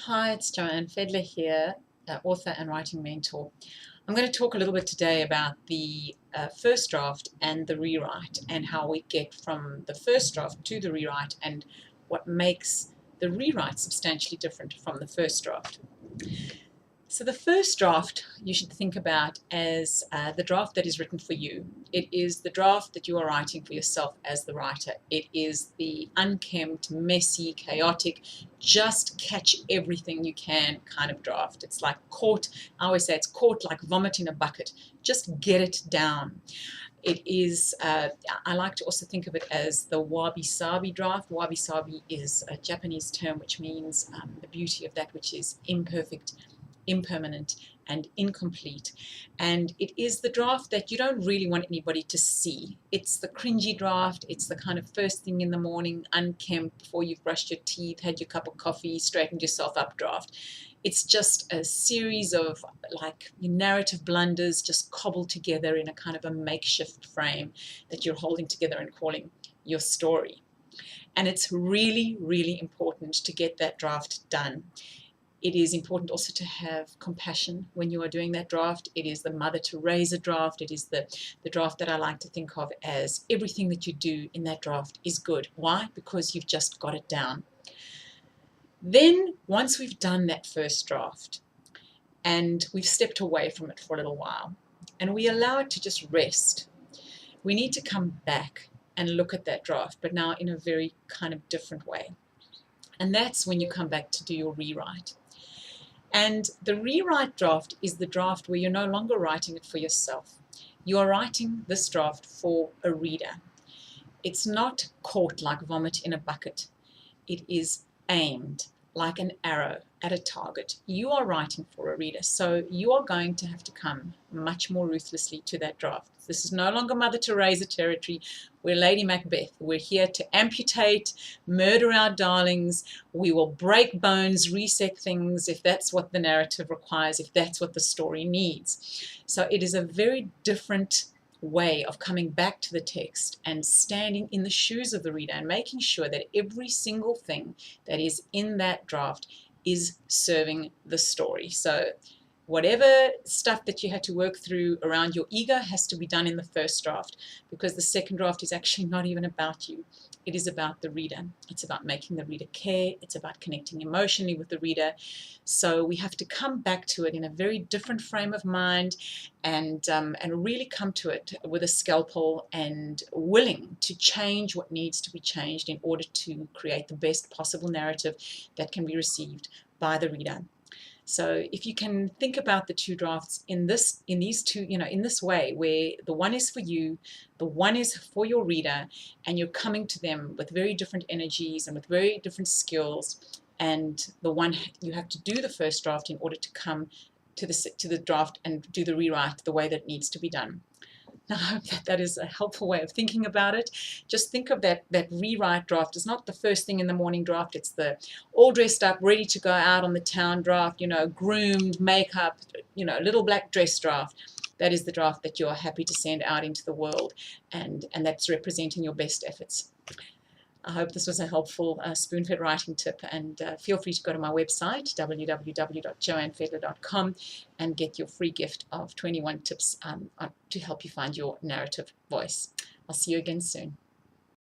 Hi, it's Joanne Fedler here, author and writing mentor. I'm going to talk a little bit today about the first draft and the rewrite, and how we get from the first draft to the rewrite, and what makes the rewrite substantially different from the first draft. So the first draft you should think about as the draft that is written for you. It is the draft that you are writing for yourself as the writer. It is the unkempt, messy, chaotic, just catch everything you can kind of draft. It's like caught, I always say it's caught like vomit in a bucket. Just get it down. It is, I like to also think of it as the wabi-sabi draft. Wabi-sabi is a Japanese term which means the beauty of that which is imperfect, impermanent, and incomplete. And it is the draft that you don't really want anybody to see. It's the cringy draft. It's the kind of first thing in the morning, unkempt, before you've brushed your teeth, had your cup of coffee, straightened yourself up draft. It's just a series of like narrative blunders just cobbled together in a kind of a makeshift frame that you're holding together and calling your story. And it's really, really important to get that draft done. It is important also to have compassion when you are doing that draft. It is the Mother Teresa draft. It is the draft that I like to think of as everything that you do in that draft is good. Why? Because you've just got it down. Then, once we've done that first draft and we've stepped away from it for a little while and we allow it to just rest, we need to come back and look at that draft, but now in a very kind of different way. And that's when you come back to do your rewrite. And the rewrite draft is the draft where you're no longer writing it for yourself. You are writing this draft for a reader. It's not caught like vomit in a bucket. It is aimed like an arrow at a target. You are writing for a reader, so you are going to have to come much more ruthlessly to that draft. This is no longer Mother Teresa territory. We're Lady Macbeth. We're here to amputate, murder our darlings. We will break bones, reset things if that's what the narrative requires, if that's what the story needs. So it is a very different way of coming back to the text and standing in the shoes of the reader and making sure that every single thing that is in that draft is serving the story. So whatever stuff that you had to work through around your ego has to be done in the first draft, because the second draft is actually not even about you. It is about the reader. It's about making the reader care. It's about connecting emotionally with the reader. So we have to come back to it in a very different frame of mind, and really come to it with a scalpel and willing to change what needs to be changed in order to create the best possible narrative that can be received by the reader. So if you can think about the two drafts in this way, where the one is for you, the one is for your reader, and you're coming to them with very different energies and with very different skills, and the one you have to do the first draft in order to come to the draft and do the rewrite the way that it needs to be done. Now, I hope that is a helpful way of thinking about it. Just think of that rewrite draft as not the first thing in the morning draft. It's the all dressed up, ready to go out on the town draft, groomed, makeup, little black dress draft. That is the draft that you're happy to send out into the world, and that's representing your best efforts. I hope this was a helpful SpoonFed writing tip, and feel free to go to my website, www.joannefedler.com, and get your free gift of 21 tips to help you find your narrative voice. I'll see you again soon.